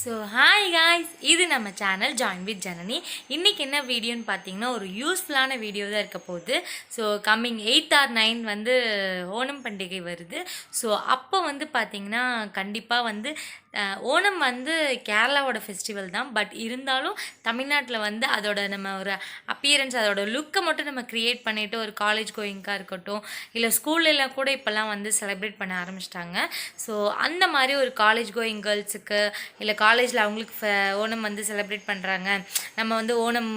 So hi guys, இது நம்ம channel join with Janani. இன்றைக்கி என்ன வீடியோன்னு பார்த்தீங்கன்னா ஒரு யூஸ்ஃபுல்லான வீடியோ தான் இருக்க போகுது. ஸோ கம்மிங் 8 or 9 வந்து ஓணம் பண்டிகை வருது. ஸோ அப்போ வந்து பார்த்திங்கன்னா கண்டிப்பாக வந்து ஓணம் வந்து கேரளாவோட ஃபெஸ்டிவல் தான். பட் இருந்தாலும் தமிழ்நாட்டில் வந்து அதோட நம்ம ஒரு அப்பியரன்ஸ், அதோட லுக்கை மட்டும் நம்ம க்ரியேட் பண்ணிவிட்டு ஒரு காலேஜ் கோயிங்காக இருக்கட்டும், இல்லை ஸ்கூல்லலாம் கூட இப்போல்லாம் வந்து செலிப்ரேட் பண்ண ஆரம்பிச்சிட்டாங்க. ஸோ அந்த மாதிரி ஒரு காலேஜ் கோயிங் கேர்ள்ஸுக்கு இல்லை காலேஜில் அவங்களுக்கு ஓணம் வந்து செலிப்ரேட் பண்ணுறாங்க, நம்ம வந்து ஓணம்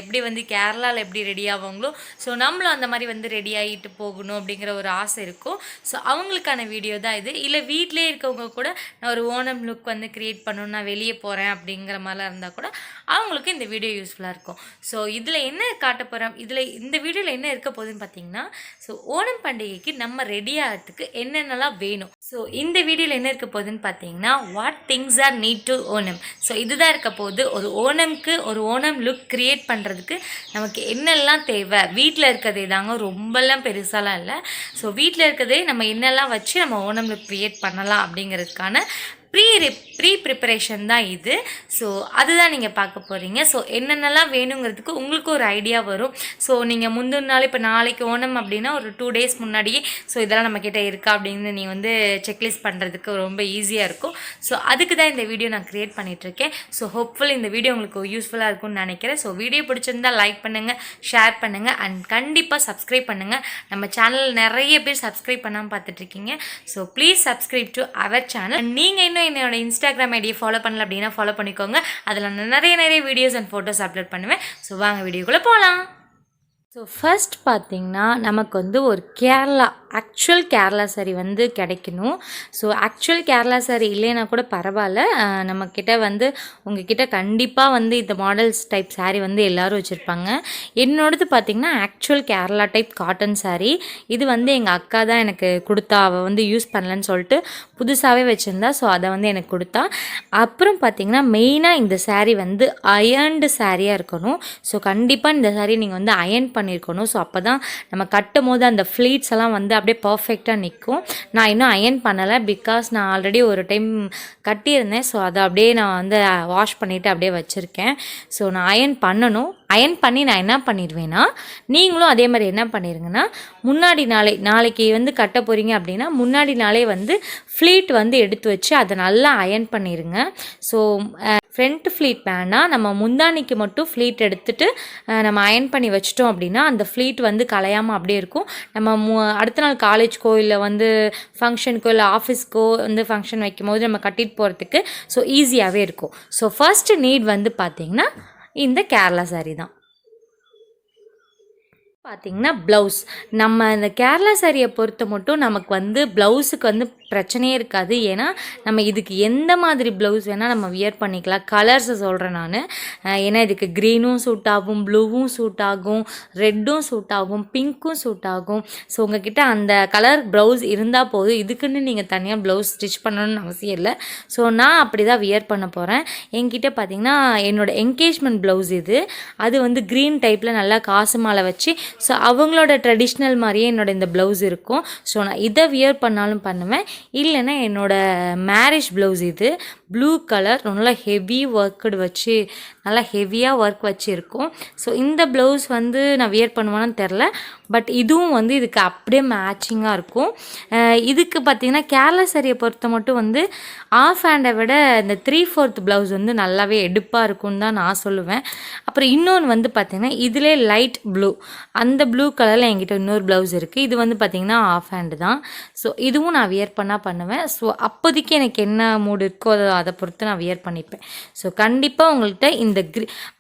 எப்படி வந்து கேரளாவில் எப்படி ரெடி ஆவாங்களோ ஸோ நம்மளும் அந்த மாதிரி வந்து ரெடி ஆகிட்டு போகணும் அப்படிங்கிற ஒரு ஆசை இருக்கும். ஸோ அவங்களுக்கான வீடியோ தான் இது. இல்லை வீட்டிலே இருக்கவங்க கூட நான் ஒரு ஓணம் லுக் வந்து க்ரியேட் பண்ணணும், நான் வெளியே போகிறேன் அப்படிங்கிற மாதிரிலாம் இருந்தால் கூட அவங்களுக்கு இந்த வீடியோ யூஸ்ஃபுல்லாக இருக்கும். ஸோ இதில் என்ன காட்ட போகிறோம், இந்த வீடியோவில் என்ன இருக்க போகுதுன்னு பார்த்தீங்கன்னா, ஸோ ஓணம் பண்டிகைக்கு நம்ம ரெடி ஆகிறதுக்கு என்னென்னலாம் வேணும். ஸோ இந்த வீடியோவில் என்ன இருக்க போகுதுன்னு பார்த்தீங்கன்னா, what things are need to Onam. So இதுதான் இருக்க போகுது. ஒரு ஓணம்க்கு ஒரு ஓணம் லுக் க்ரியேட் பண்ணுறதுக்கு நமக்கு என்னெல்லாம் தேவை, வீட்டில் இருக்கிறதே தாங்க, ரொம்பலாம் பெருசாலாம் இல்லை. ஸோ வீட்டில் இருக்கிறதே நம்ம என்னெல்லாம் வச்சு நம்ம ஓணம் லுக் க்ரியேட் பண்ணலாம் அப்படிங்கிறதுக்கான ப்ரீப்ரிப்பரேஷன் தான் இது. ஸோ அதுதான் நீங்கள் பார்க்க போகிறீங்க. ஸோ என்னென்னலாம் வேணுங்கிறதுக்கு உங்களுக்கு ஒரு ஐடியா வரும். ஸோ நீங்கள் முந்தின நாள், இப்போ நாளைக்கு ஓணம் அப்படின்னா ஒரு 2 days முன்னாடியே ஸோ இதெல்லாம் நம்மக்கிட்ட இருக்கா அப்படின்னு நீ வந்து செக்லிஸ்ட் பண்ணுறதுக்கு ரொம்ப ஈஸியாக இருக்கும். ஸோ அதுக்கு தான் இந்த வீடியோ நான் க்ரியேட் பண்ணிகிட்ருக்கேன். ஸோ ஹோப்ஃபுல் இந்த வீடியோ உங்களுக்கு யூஸ்ஃபுல்லாக இருக்கும்னு நினைக்கிறேன். ஸோ வீடியோ பிடிச்சிருந்தால் லைக் பண்ணுங்கள், ஷேர் பண்ணுங்கள் அண்ட் கண்டிப்பாக சப்ஸ்கிரைப் பண்ணுங்கள். நம்ம சேனல் நிறைய பேர் சப்ஸ்கிரைப் பண்ணாமல் பார்த்துட்ருக்கீங்க. So please subscribe to our channel. நீங்கள் இன்னும் என்னோட இன்ஸ்டாகிராம் ஐடியை ஃபாலோ பண்ணல அப்படின்னா ஃபாலோ பண்ணிக்கோங்க. அதில் நான் நிறைய வீடியோஸ் அண்ட் ஃபோட்டோஸ் அப்லோட் பண்ணுவேன். ஸோ வாங்க வீடியோக்குள்ளே போகலாம். ஸோ ஃபர்ஸ்ட் பார்த்திங்கன்னா நமக்கு வந்து ஒரு ஆக்சுவல் கேரளா சாரி வந்து கிடைக்கணும். ஸோ ஆக்சுவல் கேரளா சாரி இல்லைன்னா கூட பரவாயில்ல, நம்மக்கிட்ட வந்து உங்ககிட்ட கண்டிப்பாக வந்து இந்த மாடல்ஸ் டைப் சாரீ வந்து எல்லோரும் வச்சுருப்பாங்க. என்னோடது பார்த்திங்கன்னா actual Kerala type cotton sari. இது வந்து எங்கள் அக்கா தான் எனக்கு கொடுத்தா, அவள் வந்து யூஸ் பண்ணலன்னு சொல்லிட்டு புதுசாகவே வச்சுருந்தா. ஸோ அதை வந்து எனக்கு கொடுத்தா. அப்புறம் பார்த்திங்கன்னா மெயினாக இந்த சாரீ வந்து அயர்ன்டு சாரியாக இருக்கணும். ஸோ கண்டிப்பாக இந்த சாரீ நீங்கள் வந்து அயர்ன் பண்ணியிருக்கணும். ஸோ அப்போ தான் நம்ம கட்டும் போது அந்த ஃப்ளீட்ஸ் எல்லாம் வந்து அப்படியே பர்ஃபெக்டாக நிற்கும். நான் இன்னும் அயர்ன் பண்ணலை, பிகாஸ் நான் ஆல்ரெடி ஒரு டைம் கட்டியிருந்தேன். ஸோ அதை அப்படியே நான் வந்து வாஷ் பண்ணிவிட்டு அப்படியே வச்சுருக்கேன். ஸோ நான் அயர்ன் பண்ணணும். அயர்ன் பண்ணி நான் என்ன பண்ணிடுவேன்னா, நீங்களும் அதே மாதிரி என்ன பண்ணிடுங்கன்னா, முன்னாடி நாளைக்கு வந்து கட்ட போகிறீங்க அப்படின்னா முன்னாடி நாளே வந்து ஃப்ளீட் வந்து எடுத்து வச்சு அதை நல்லா அயர்ன் பண்ணிடுங்க. ஸோ ஃப்ரண்ட் ஃப்ளீட் வேணால், நம்ம முந்தானிக்கு மட்டும் ஃப்ளீட் எடுத்துகிட்டு நம்ம அயர்ன் பண்ணி வச்சிட்டோம் அப்படின்னா அந்த ஃப்ளீட் வந்து கலையாமல் அப்படியே இருக்கும். நம்ம அடுத்த நாள் காலேஜ்க்கோ இல்லை வந்து ஃபங்க்ஷனுக்கோ இல்லை ஆஃபீஸ்க்கோ வந்து ஃபங்க்ஷன் வைக்கும் போது நம்ம கட்டிட்டு போகிறதுக்கு ஸோ ஈஸியாகவே இருக்கும். ஸோ ஃபர்ஸ்ட் நீட் வந்து பார்த்திங்கன்னா இந்த கேரளா சாரீ தான். பார்த்திங்கன்னா ப்ளவுஸ், நம்ம இந்த கேரளா சாரியை பொறுத்த மட்டும் நமக்கு வந்து ப்ளவுஸுக்கு வந்து பிரச்சனையே இருக்காது. ஏன்னா நம்ம இதுக்கு எந்த மாதிரி ப்ளவுஸ் வேணால் நம்ம வியர் பண்ணிக்கலாம். கலர்ஸை சொல்கிறேன் நான். ஏன்னா இதுக்கு க்ரீனும் சூட் ஆகும், ப்ளூவும் சூட் ஆகும், ரெட்டும் சூட் ஆகும், பிங்க்கும் சூட் ஆகும். ஸோ உங்ககிட்ட அந்த கலர் ப்ளவுஸ் இருந்தால் போதும், இதுக்குன்னு நீங்கள் தனியாக ப்ளவுஸ் ஸ்டிச் பண்ணணும்னு அவசியம் இல்லை. ஸோ நான் அப்படி தான் வியர் பண்ண போகிறேன். என்கிட்ட பார்த்திங்கன்னா என்னோடய என்கேஜ்மெண்ட் ப்ளவுஸ் இது. அது வந்து க்ரீன் டைப்பில் நல்லா காசு மாலை வச்சு, ஸோ அவங்களோட ட்ரெடிஷ்னல் மாதிரியே என்னோடய இந்த ப்ளவுஸ் இருக்கும். ஸோ நான் இதை வியர் பண்ணாலும் பண்ணுவேன். இல்லைன்னா என்னோடய மேரேஜ் ப்ளவுஸ் இது ப்ளூ கலர், நல்லா ஹெவி ஒர்க்குடு வச்சு நல்லா ஹெவியாக ஒர்க் வச்சு இருக்கும். ஸோ இந்த ப்ளவுஸ் வந்து நான் வியர் பண்ணுவேன்னு தெரில, பட் இதுவும் வந்து இதுக்கு அப்படியே மேட்சிங்காக இருக்கும். இதுக்கு பார்த்திங்கன்னா கேரளா சாரியை பொறுத்த மட்டும் வந்து ஆஃப் ஹேண்டை விட இந்த 3/4 ப்ளவுஸ் வந்து நல்லாவே எடுப்பாக இருக்கும்னு தான் நான் சொல்லுவேன். அப்புறம் இன்னொன்று வந்து பார்த்திங்கன்னா இதிலே லைட் ப்ளூ, அந்த ப்ளூ கலரில் என்கிட்ட இன்னொரு ப்ளவுஸ் இருக்குது. இது வந்து பார்த்திங்கன்னா ஆஃப் ஹேண்டு தான். ஸோ இதுவும் நான் வியர் பண்ணுவேன். ஸோ அப்போதைக்கு எனக்கு என்ன மூடு இருக்கோ அதை பொறுத்து நான் வியர் பண்ணிப்பேன். ஸோ கண்டிப்பாக உங்கள்கிட்ட இந்த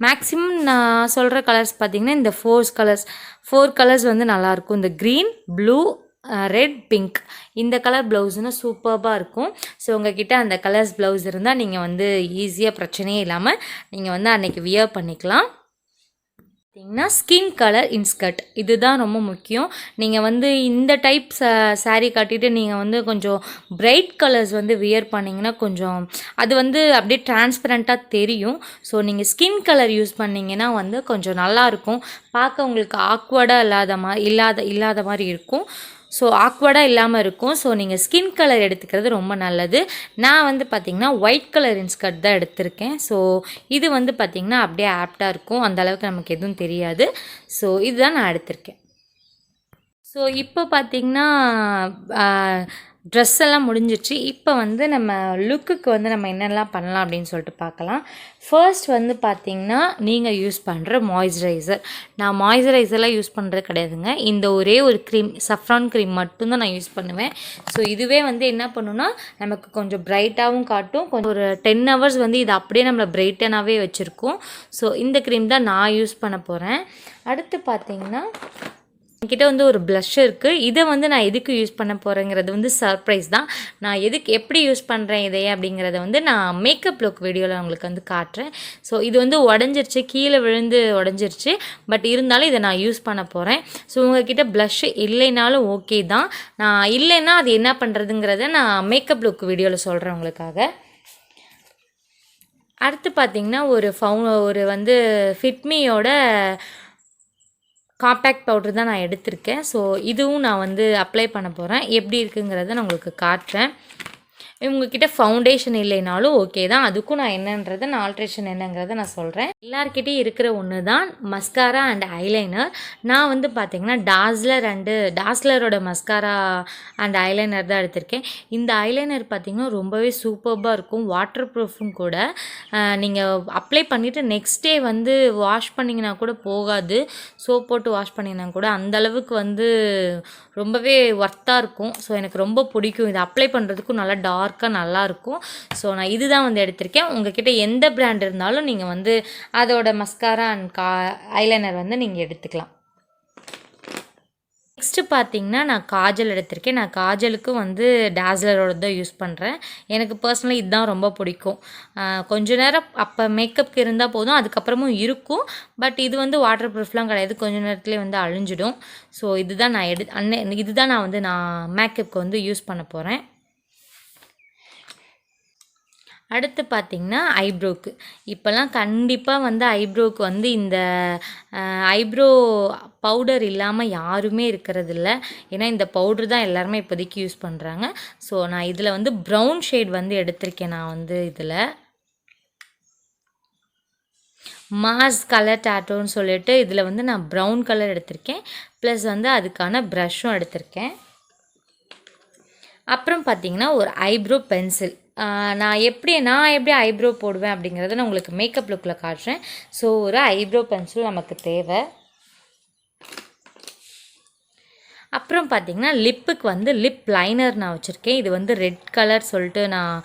மேக்ஸிமம் நான் சொல்கிற கலர்ஸ் பார்த்திங்கன்னா இந்த 4 கலர்ஸ் வந்து நல்லாயிருக்கும். இந்த க்ரீன், ப்ளூ, ரெட், பிங்க், இந்த கலர் ப்ளவுஸ்னா சூப்பர்பாக இருக்கும். ஸோ உங்ககிட்ட அந்த கலர்ஸ் ப்ளவுஸ் இருந்தால் நீங்கள் வந்து ஈஸியாக பிரச்சனையே இல்லாமல் நீங்கள் வந்து அன்றைக்கி வியர் பண்ணிக்கலாம். பார்த்திங்கன்னா ஸ்கின் கலர் இன்ஸ்கர்ட், இதுதான் ரொம்ப முக்கியம். நீங்கள் வந்து இந்த டைப் சாரீ கட்டிட்டு நீங்கள் வந்து கொஞ்சம் பிரைட் கலர்ஸ் வந்து வியர் பண்ணிங்கன்னா கொஞ்சம் அது வந்து அப்படியே டிரான்ஸ்பரண்ட்டாக தெரியும். ஸோ நீங்கள் ஸ்கின் கலர் யூஸ் பண்ணிங்கன்னா வந்து கொஞ்சம் நல்லாயிருக்கும், பார்க்க உங்களுக்கு ஆக்வர்டாக இல்லாத மாதிரி இருக்கும். ஸோ ஆக்வர்டாக இல்லாமல் இருக்கும். ஸோ நீங்கள் ஸ்கின் கலர் எடுத்துக்கிறது ரொம்ப நல்லது. நான் வந்து பார்த்திங்கன்னா ஒயிட் கலர் இன்ஸ்கர்ட் தான் எடுத்திருக்கேன். ஸோ இது வந்து பார்த்திங்கன்னா அப்படியே ஆப்டாக இருக்கும், அந்தளவுக்கு நமக்கு எதுவும் தெரியாது. ஸோ இதுதான் நான் எடுத்திருக்கேன். ஸோ இப்போ பார்த்திங்கன்னா ட்ரெஸ் எல்லாம் முடிஞ்சிடுச்சு. இப்போ வந்து நம்ம லுக்குக்கு வந்து நம்ம என்னெல்லாம் பண்ணலாம் அப்படின்னு சொல்லிட்டு பார்க்கலாம். ஃபர்ஸ்ட் வந்து பார்த்திங்கன்னா நீங்கள் யூஸ் பண்ணுற மாய்ஸ்சரைசர். நான் மாய்ஸ்சரைசர்லாம் யூஸ் பண்ணுறது கிடையாதுங்க. இந்த ஒரே ஒரு க்ரீம், சஃப்ரான் க்ரீம் மட்டும்தான் நான் யூஸ் பண்ணுவேன். ஸோ இதுவே வந்து என்ன பண்ணுன்னா நமக்கு கொஞ்சம் பிரைட்டாகவும் காட்டும். கொஞ்சம் ஒரு 10 ஹவர்ஸ் வந்து இது அப்படியே நம்மளை பிரைட்டனாகவே வச்சுருக்கோம். ஸோ இந்த க்ரீம் தான் நான் யூஸ் பண்ண போகிறேன். அடுத்து பார்த்திங்கன்னா என்கிட்ட வந்து ஒரு ப்ளஷ் இருக்குது. இதை வந்து நான் எதுக்கு யூஸ் பண்ண போகிறேங்கிறது வந்து சர்ப்ரைஸ் தான். நான் எப்படி யூஸ் பண்ணுறேன் இதையே அப்படிங்கிறத வந்து நான் மேக்கப் லுக் வீடியோவில் உங்களுக்கு வந்து காட்டுறேன். ஸோ இது வந்து உடஞ்சிருச்சு, கீழே விழுந்து உடஞ்சிருச்சு. பட் இருந்தாலும் இதை நான் யூஸ் பண்ண போகிறேன். ஸோ உங்கள்கிட்ட ப்ளஷ் இல்லைனாலும் ஓகே தான். நான் இல்லைன்னா அது என்ன பண்ணுறதுங்கிறத நான் மேக்கப் லுக் வீடியோவில் சொல்கிறேன் உங்களுக்காக. அடுத்து பார்த்திங்கன்னா ஒரு வந்து ஃபிட்மியோட காம்பேக்ட் பவுடர் தான் நான் எடுத்திருக்கேன். ஸோ இதுவும் நான் வந்து அப்ளை பண்ண போகிறேன். எப்படி இருக்குங்கிறத நான் உங்களுக்கு காட்டுறேன். உங்ககிட்ட ஃபவுண்டேஷன் இல்லைனாலும் ஓகே தான். அதுக்கும் நான் என்னன்றதை நான் ஆல்ட்ரேஷன் என்னங்கிறத நான் சொல்கிறேன். எல்லார்கிட்டையும் இருக்கிற ஒன்று தான் மஸ்காரா அண்ட் ஐலைனர். நான் வந்து பார்த்திங்கன்னா டாஸ்லரோட மஸ்காரா அண்ட் ஐலைனர் தான் எடுத்திருக்கேன். இந்த ஐலைனர் பார்த்திங்கன்னா ரொம்பவே சூப்பர்பாக இருக்கும், வாட்டர் ப்ரூஃபும் கூட. நீங்கள் அப்ளை பண்ணிவிட்டு நெக்ஸ்ட் டே வந்து வாஷ் பண்ணிங்கன்னா கூட போகாது. சோப் போட்டு வாஷ் பண்ணிங்கன்னா கூட அந்தளவுக்கு வந்து ரொம்பவே ஒர்த்தாக இருக்கும். ஸோ எனக்கு ரொம்ப பிடிக்கும். இதை அப்ளை பண்ணுறதுக்கும் நல்லா டார்க்காக நல்லாயிருக்கும். ஸோ நான் இதுதான் வந்து எடுத்திருக்கேன். உங்கள்கிட்ட எந்த பிராண்ட் இருந்தாலும் நீங்கள் வந்து அதோட மஸ்காரா அண்ட் ஐலைனர் வந்து நீங்கள் எடுத்துக்கலாம். நெக்ஸ்ட்டு பார்த்திங்கன்னா நான் காஜல் எடுத்திருக்கேன். நான் காஜலுக்கும் வந்து டாஸ்லரோட தான் யூஸ் பண்ணுறேன். எனக்கு பர்சனலி இதுதான் ரொம்ப பிடிக்கும். கொஞ்ச நேரம் அப்போ மேக்கப்புக்கு இருந்தால் போதும், அதுக்கப்புறமும் இருக்கும். பட் இது வந்து வாட்டர் ப்ரூஃப்லாம் கிடையாது, கொஞ்சம் நேரத்துலேயே வந்து அழிஞ்சிடும். ஸோ இதுதான் நான் வந்து மேக்கப்புக்கு வந்து யூஸ் பண்ண போகிறேன். அடுத்து பார்த்திங்கன்னா ஐப்ரோவுக்கு. இப்போல்லாம் கண்டிப்பாக வந்து ஐப்ரோவுக்கு வந்து இந்த ஐப்ரோ பவுடர் இல்லாமல் யாருமே இருக்கிறதில்ல. ஏன்னா இந்த பவுட்ரு தான் எல்லாருமே இப்போதைக்கு யூஸ் பண்ணுறாங்க. ஸோ நான் இதில் வந்து ப்ரௌன் ஷேட் வந்து எடுத்திருக்கேன். நான் வந்து இதில் மாஸ் கலர் டாட்டோன்னு சொல்லிட்டு இதில் வந்து நான் ப்ரௌன் கலர் எடுத்திருக்கேன். ப்ளஸ் வந்து அதுக்கான ப்ரஷ்ஷும் எடுத்திருக்கேன். அப்புறம் பார்த்திங்கன்னா ஒரு ஐப்ரோ பென்சில். நான் எப்படி ஐப்ரோ போடுவேன் அப்படிங்கிறத நான் உங்களுக்கு மேக்கப் லுக்கில் காட்டுறேன். ஸோ ஒரு ஐப்ரோ பென்சில் நமக்கு தேவை. அப்புறம் பார்த்திங்கன்னா லிப்புக்கு வந்து லிப் லைனர் நான் வச்சுருக்கேன். இது வந்து ரெட் கலர் சொல்லிட்டு நான்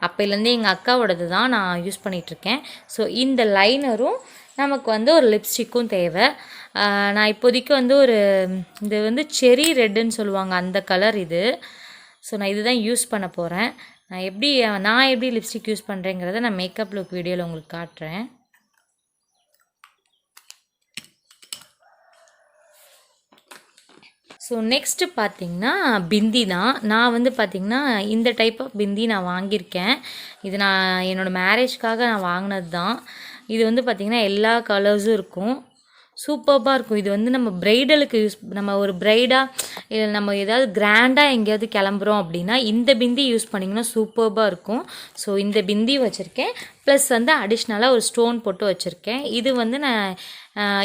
அப்போலேருந்தே எங்கள் அக்காவோடது தான் நான் யூஸ் பண்ணிகிட்ருக்கேன். ஸோ இந்த லைனரும் நமக்கு வந்து ஒரு லிப்ஸ்டிக்கும் தேவை. நான் இப்போதைக்கு வந்து இது வந்து செரி ரெட்டுன்னு சொல்லுவாங்க, அந்த கலர் இது. ஸோ நான் இதுதான் யூஸ் பண்ண போகிறேன். நான் எப்படி லிப்ஸ்டிக் யூஸ் பண்ணுறேங்கிறத நான் மேக்கப் லுக் வீடியோவில் உங்களுக்கு காட்டுறேன். ஸோ நெக்ஸ்ட்டு பார்த்திங்கன்னா பிந்தி தான். நான் வந்து பார்த்திங்கன்னா இந்த டைப் ஆஃப் பிந்தி நான் வாங்கியிருக்கேன். இது நான் என்னோடய மேரேஜ்க்காக நான் வாங்கினது தான். இது வந்து பார்த்திங்கன்னா எல்லா கலர்ஸும் இருக்கும், சூப்பர்பாக இருக்கும். இது வந்து நம்ம ஒரு ப்ரைடாக இல்லை நம்ம ஏதாவது கிராண்டாக எங்கேயாவது கிளம்புறோம் அப்படின்னா இந்த பிந்தி யூஸ் பண்ணிங்கன்னா சூப்பர்பாக இருக்கும். ஸோ இந்த பிந்தி வச்சுருக்கேன். ப்ளஸ் வந்து அடிஷ்னலாக ஒரு ஸ்டோன் போட்டு வச்சுருக்கேன். இது வந்து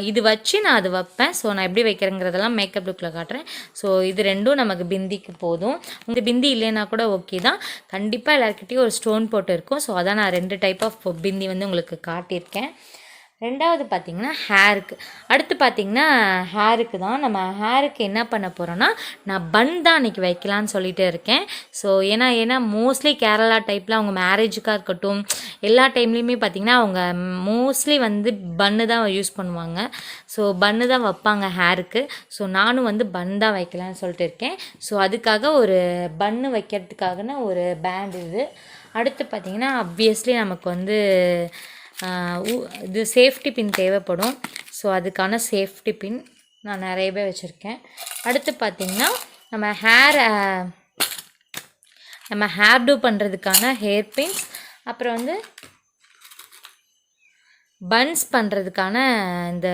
இது வச்சு நான் அது வைப்பேன். ஸோ நான் எப்படி வைக்கிறேங்கிறதெல்லாம் மேக்கப் லுக்கில் காட்டுறேன். ஸோ இது ரெண்டும் நமக்கு பிந்திக்கு போதும். இந்த பிந்தி இல்லைன்னா கூட ஓகே தான். கண்டிப்பாக எல்லாருக்கிட்டையும் ஒரு ஸ்டோன் போட்டு இருக்கும். ஸோ அதான் நான் 2 டைப் ஆஃப் பிந்தி வந்து உங்களுக்கு காட்டியிருக்கேன். ரெண்டாவது பார்த்திங்கன்னா ஹேருக்கு. அடுத்து பார்த்திங்கன்னா ஹேருக்கு தான். நம்ம ஹேருக்கு என்ன பண்ண போகிறோன்னா நான் பன் தான் அன்றைக்கி வைக்கலான்னு சொல்லிட்டு இருக்கேன். ஸோ ஏன்னா மோஸ்ட்லி கேரளா டைப்பில் அவங்க மேரேஜுக்காக இருக்கட்டும் எல்லா டைம்லேயுமே பார்த்திங்கன்னா அவங்க மோஸ்ட்லி வந்து பன்னு தான் யூஸ் பண்ணுவாங்க. ஸோ பன்னு தான் வைப்பாங்க ஹேருக்கு. ஸோ நானும் வந்து பன் தான் வைக்கலான்னு சொல்லிட்டு இருக்கேன். ஸோ அதுக்காக ஒரு பன்னு வைக்கிறதுக்காகனா ஒரு பேண்ட் இது. அடுத்து பார்த்திங்கன்னா ஆப்வியஸ்லி நமக்கு வந்து இது சேஃப்டி பின் தேவைப்படும். ஸோ அதுக்கான சேஃப்டி பின் நான் நிறையவே வச்சுருக்கேன். அடுத்து பார்த்திங்கன்னா நம்ம ஹேர் டூ பண்ணுறதுக்கான ஹேர் பின்ஸ், அப்புறம் வந்து பன்ஸ் பண்ணுறதுக்கான இந்த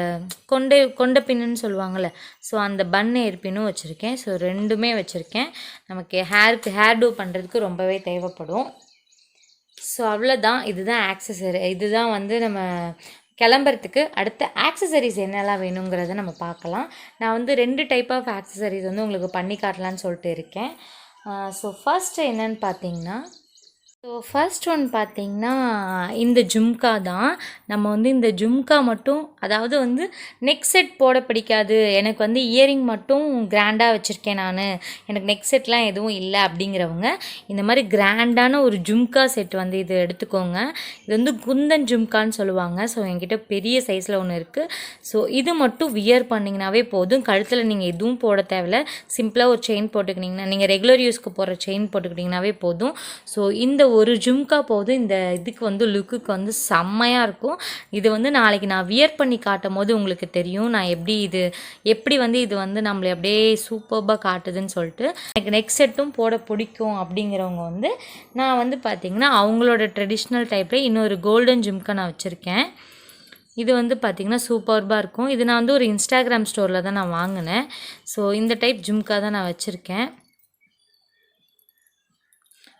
கொண்ட பின்னுன்னு சொல்லுவாங்கள்ல, ஸோ அந்த பன் ஹேர் பின்னும் வச்சுருக்கேன். ஸோ ரெண்டுமே வச்சுருக்கேன். நமக்கு ஹேர் டூ பண்ணுறதுக்கு ரொம்பவே தேவைப்படும். ஸோ அவ்வளோதான். இதுதான் ஆக்சஸரி. இதுதான் வந்து நம்ம கிளம்புறதுக்கு அடுத்த ஆக்சஸரிஸ் என்னெல்லாம் வேணுங்கிறத நம்ம பார்க்கலாம். நான் வந்து 2 டைப் ஆஃப் ஆக்சஸரிஸ் வந்து உங்களுக்கு பண்ணி காட்டலான்னு சொல்லிட்டு இருக்கேன். ஸோ ஃபர்ஸ்ட் என்னன்னு பார்த்தீங்கன்னா, ஃபர்ஸ்ட் ஒன் பார்த்தீங்கன்னா இந்த ஜும்கா தான். நம்ம வந்து இந்த ஜும்கா மட்டும், அதாவது வந்து நெக் செட் போட பிடிக்காது, எனக்கு வந்து இயரிங் மட்டும் கிராண்டாக வச்சுருக்கேன் நான், எனக்கு நெக் செட்லாம் எதுவும் இல்லை அப்படிங்கிறவங்க இந்த மாதிரி கிராண்டான ஒரு ஜும்கா செட் வந்து இது எடுத்துக்கோங்க. இது வந்து குந்தன் ஜும்கான்னு சொல்லுவாங்க. ஸோ என்கிட்ட பெரிய சைஸில் ஒன்று இருக்குது. ஸோ இது மட்டும் வியர் பண்ணிங்கனாவே போதும். கழுத்தில் நீங்கள் எதுவும் போட தேவையில்ல. சிம்பிளாக ஒரு செயின் போட்டுக்கிட்டிங்கன்னா, நீங்கள் ரெகுலர் யூஸ்க்கு போடுற செயின் போட்டுக்கிட்டிங்கனாவே போதும். ஸோ இந்த ஒரு ஜும்கா போதும் இந்த இதுக்கு வந்து லுக்குக்கு வந்து செம்மையாக இருக்கும். இது வந்து நாளைக்கு நான் வியர் பண்ணி காட்டும் போது உங்களுக்கு தெரியும் நான் எப்படி வந்து இது வந்து நம்மளை அப்படியே சூப்பர்பாக காட்டுதுன்னு சொல்லிட்டு. எனக்கு நெக் செட்டும் போட பிடிக்கும் அப்படிங்கிறவங்க வந்து நான் வந்து பார்த்திங்கன்னா அவங்களோட ட்ரெடிஷ்னல் டைப்பில் இன்னொரு கோல்டன் ஜும்கா நான் வச்சுருக்கேன். இது வந்து பார்த்திங்கன்னா சூப்பர்பாக இருக்கும். இது நான் வந்து ஒரு இன்ஸ்டாகிராம் ஸ்டோரில் தான் நான் வாங்கினேன். ஸோ இந்த டைப் ஜும்கா தான் நான் வச்சுருக்கேன்.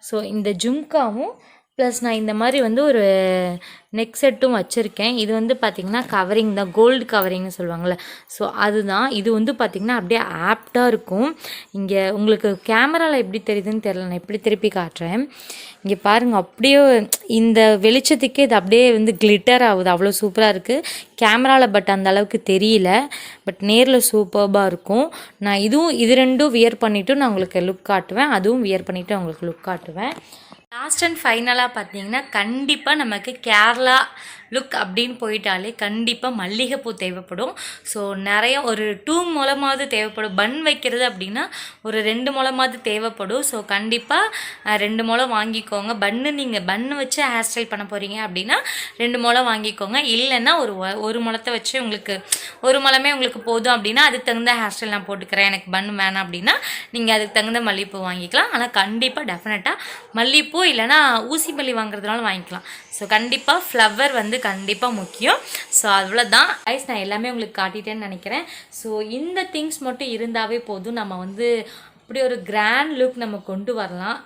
ஸோ இந்த ஜும்காவும் ப்ளஸ் நான் இந்த மாதிரி வந்து ஒரு நெக் செட்டும் வச்சுருக்கேன். இது வந்து பார்த்திங்கன்னா கவரிங் தான், கோல்டு கவரிங்னு சொல்லுவாங்கள்ல. ஸோ அதுதான். இது வந்து பார்த்திங்கன்னா அப்படியே ஆப்டாக இருக்கும். இங்கே உங்களுக்கு கேமராவில் எப்படி தெரியுதுன்னு தெரியல, நான் எப்படி திருப்பி காட்டுறேன். இங்கே பாருங்கள், அப்படியே இந்த வெளிச்சத்துக்கே இது அப்படியே வந்து கிளிட்டர் ஆகுது, அவ்வளோ சூப்பராக இருக்குது கேமராவில். பட் அந்த அளவுக்கு தெரியல, பட் நேரில் சூப்பர்பாக இருக்கும். நான் இது ரெண்டும் வியர் பண்ணிவிட்டு நான் உங்களுக்கு லுக் காட்டுவேன், அதுவும் வியர் பண்ணிவிட்டு உங்களுக்கு லுக் காட்டுவேன். லாஸ்ட் அண்ட் ஃபைனலாக பார்த்தீங்கன்னா கண்டிப்பாக நமக்கு கேரளா லுக் அப்படின்னு போயிட்டாலே கண்டிப்பாக மல்லிகைப்பூ தேவைப்படும். ஸோ நிறைய ஒரு 2 முழமாவது தேவைப்படும். பன் வைக்கிறது அப்படின்னா ஒரு 2 முழமாவது தேவைப்படும். ஸோ கண்டிப்பாக 2 முழம் வாங்கிக்கோங்க. நீங்கள் பன்னு வச்சு ஹேர் ஸ்டைல் பண்ண போகிறீங்க அப்படின்னா 2 முழம் வாங்கிக்கோங்க. இல்லைன்னா ஒரு முழத்தை வச்சு உங்களுக்கு ஒரு முழமே உங்களுக்கு போதும் அப்படின்னா அதுக்கு தகுந்த ஹேர் ஸ்டைல் நான் போட்டுக்கிறேன், எனக்கு பன்னு வேணாம் அப்படின்னா நீங்கள் அதுக்கு தகுந்த மல்லிகைப்பூ வாங்கிக்கலாம். ஆனால் கண்டிப்பாக டெஃபினட்டாக மல்லிகைப்பூ இல்லைனா ஊசி மல்லி வாங்குறதுனால வாங்கிக்கலாம். ஸோ கண்டிப்பாக ஃப்ளவர் வந்து கண்டிப்பாக முக்கியம். ஸோ அவ்வளோதான் கைஸ், நான் எல்லாமே உங்களுக்கு காட்டிட்டேன்னு நினைக்கிறேன். ஸோ இந்த திங்ஸ் மட்டும் இருந்தாவே போதும், நம்ம வந்து அப்படி ஒரு கிராண்ட் லுக் நம்ம கொண்டு வரலாம்.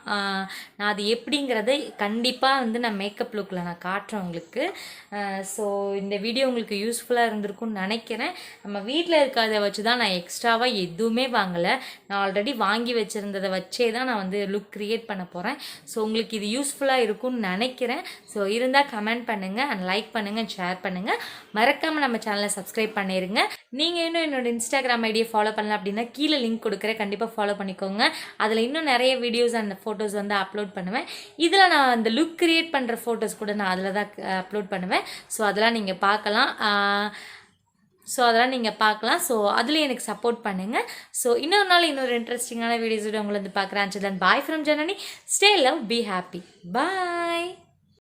நான் அது எப்படிங்கிறத கண்டிப்பாக வந்து நான் மேக்கப் லுக்கில் நான் காட்டுறேன் உங்களுக்கு. ஸோ இந்த வீடியோ உங்களுக்கு யூஸ்ஃபுல்லாக இருந்திருக்கும்னு நினைக்கிறேன். நம்ம வீட்டில் இருக்கிறத வச்சு தான் நான் எக்ஸ்ட்ராவாக எதுவுமே வாங்கலை, நான் ஆல்ரெடி வாங்கி வச்சுருந்ததை வச்சே தான் நான் வந்து லுக் க்ரியேட் பண்ண போகிறேன். ஸோ உங்களுக்கு இது யூஸ்ஃபுல்லாக இருக்கும்னு நினைக்கிறேன். ஸோ இருந்தால் கமெண்ட் பண்ணுங்கள் அண்ட் லைக் பண்ணுங்கள், ஷேர் பண்ணுங்கள். மறக்காமல் நம்ம சேனலை சப்ஸ்கிரைப் பண்ணிடுங்க. நீங்கள் இன்னும் என்னோட இன்ஸ்டாகிராம் ஐடியை ஃபாலோ பண்ணலாம் அப்படின்னா கீழே லிங்க் கொடுக்குறேன், கண்டிப்பாக ஃபாலோ பண்ணிக்கோங்க. அதில் இன்னும் நிறைய வீடியோஸ் அண்ட் ஃபோட்டோஸ் வந்து அப்லோட் பண்ணுவேன். இதில் நான் அந்த லுக் கிரியேட் பண்ணுற ஃபோட்டோஸ் கூட நான் அதில் தான் அப்லோட் பண்ணுவேன். ஸோ அதெல்லாம் நீங்கள் பார்க்கலாம். ஸோ அதுலேயும் எனக்கு சப்போர்ட் பண்ணுங்கள். ஸோ இன்னொரு நாள் இன்னொரு இன்ட்ரெஸ்டிங்கான வீடியோஸோட உங்களை வந்து பார்க்குறேன். Then bye from Janani. Stay love, be happy, bye.